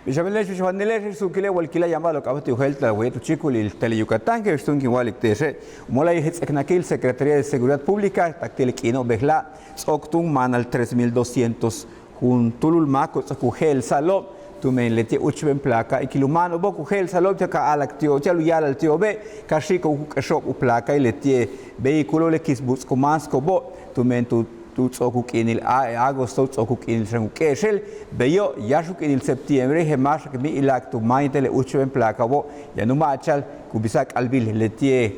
Bishamelesh Bishamelesh sukile walkila llamado cabati uhelta wetu chikuli tele Yucatán que estun igual tese mola hits eknakil Secretaría de Seguridad Pública taktil kino behla soktun manal 3200 juntulul mako tsakugel salo tumen leti uchben placa ikilumano boku gel salo ka alaktio chalu yala tio be kashiko shop placa leti vehículo le kisbus komansko bo tumen tu tsokuk inil agosto tsokuk inil shangu keshel beyo yashuk inil septiembre hemash que mi ilaktu maitele uchben placa bo yanuma achal kubisak albil leti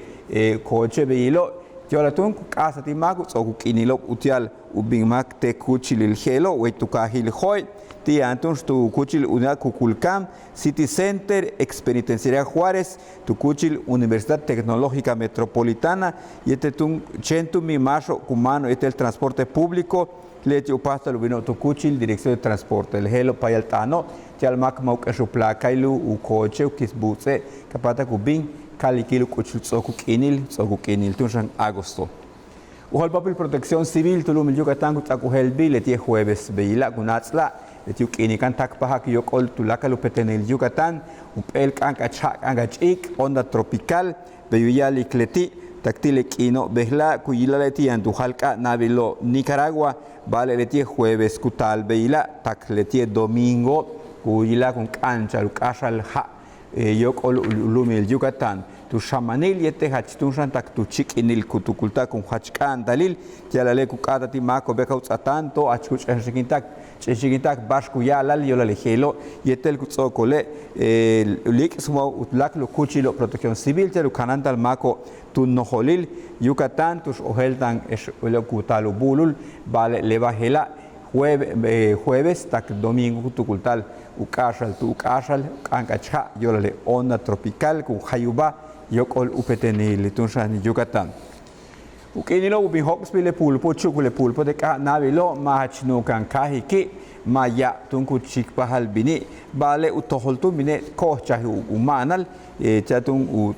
coche beilo Yolatun casa timaku tsokuk inilo utial ubingmak te kuchilil gelo wetukahil hoy ti antons tu kuchil unidad kukulcam City Center Expenitenciaria Juárez tu kuchil Universidad Tecnológica Metropolitana y este tun chentu mi macho kumano este el transporte público leti upasta lubino tu kuchil Dirección de Transporte el gelo payaltano ti almak maukashu plakailu u coche u kisbutse kapata kubing Caliquilo kuchil tsokuk inil tunsan agosto. Ujal papel protección civil tulum Yucatán kutakuhelbi leti jueves beila kunatsla leti ukinikan takpahak yokol tulaka lupetenil Yucatán upel kankachak angachik onda tropical beyuyali kleti taktile kino behla kuyila leti andujalka navilo Nicaragua vale leti jueves kutal beila tak leti domingo kuyila kun kancha lukashal ha yokol lumil Yucatán tu shamanil yete hachitun shantak tu chik inil kutukulta kun hachkan dalil tialale kukata ti mako bekauts atanto achkuch chikintak bashku yalal yolale gelo yetel kutsokole lik sumo utlak lo kuchilo protección civil telu kanantal mako tu noholil Yucatán tus oheltan es lo kutalu bulul vale levajela jueves tak domingo kutukultal ukashal tu ukashal kankacha yolale onda tropical kun hayuba yokol upeteni litunsan Yucatán. Ukinilo ubin hoxpile pulpo chukule pulpo de ka navilo mahachnu kan kahiki maya tunku chikpahal bini bale utoholtu mine kohcha umanal chatun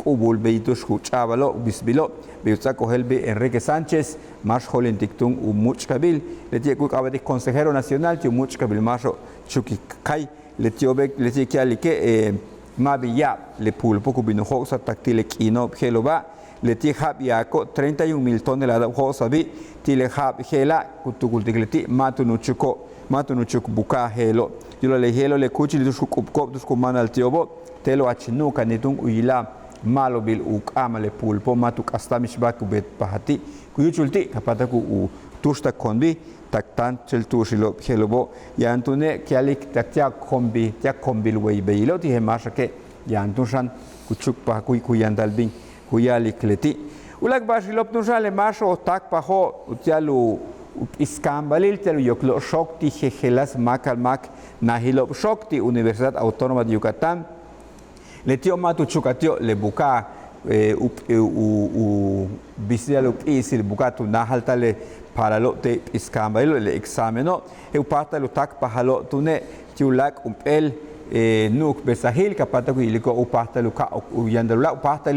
ubul beitus chavalo bisbilo beutsa cohelbe Enrique Sánchez más holentictun umuchkabil letie kukabati consejero nacional ti umuchkabil maso chukikai letiobe letie kialike Mavilla le pulpo cubino hoxa tactile kino geloba le tihab yako 31,000 toneladas hoxa bi tile hab gela kutukultikleti matunuchuk buka gelo yo le gelo le kuchi le shukupkop dus kumana al tiobo telo achinuka nitun uila malo bil ukama le pulpo matuk astamishbak bet pahati kuyuchulti kapataku u tushta konbi taktan cheltushilo gelobo yantune kialik taktia kombil wey beilo ti hemasha ke yantushan kuchuk pa kuyandalbin kuyalik leti ulak bashilop tunsan le masho tak paho utialu iskambalil telu yoklo shokti jejelas makalmak nahilop shokti Universidad Autónoma de Yucatán letio matu chukatio le buka bisialu isil bukatu nahaltale paralo te iskambalil le exameno pata lutak pahalo tune tiulak el nuk besahil kapata iliko upata luka uyandalula upata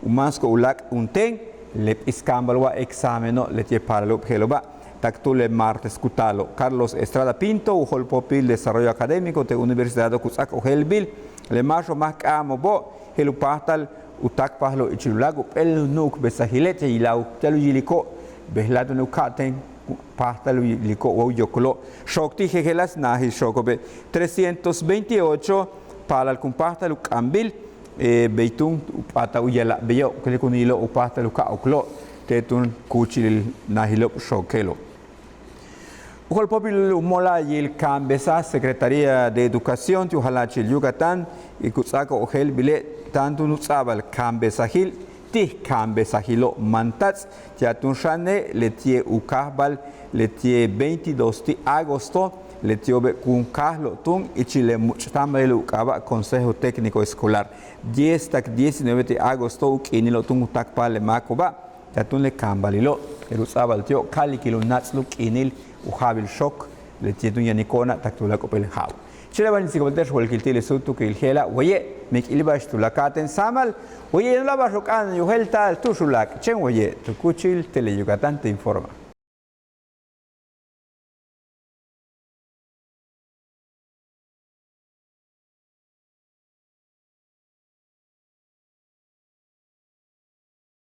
umansko ulak unten le iskambalwa exameno le tie paralo geloba tactule martes kutalo Carlos Estrada Pinto ujol popil desarrollo académico de Universidad de Cusack Ojelbil le macho más amo bo helupatal utak pahlo ichulago el nuk besahilete ilau telu iliko behlatu nukaten pahtal liko o yoklo shokti jejelas nahi shokobe 328 para el compahtal ukambil beitun upata uyala beyo kelekunilo upahtal uklo tetun kuchil nahilo shokelo Ujol popil mola yil kambesa Secretaría de Educación ti uhalachil Yucatán y kutsako ojel bile tanto nutsabal kambesahil ti kambesahilo mantats tiatun shane letie ukahbal letie 22 de agosto letiobe kun kahlo tun ichile muchtamelo ukaba Consejo Técnico Escolar 10 tak 19 de agosto ukinilo tun utakpale makoba tiatun le kambalilo erusabal tio kalikilo natslu kinil uhabil shock letie tun yanikona taktula kopel haw Chile sigobaltesh walkiltile sutu que ilgela oye mik ilbash tulakaten samal oye no la bashokan yuhelta tushulak chen oye tukuchil tele Yucatán te informa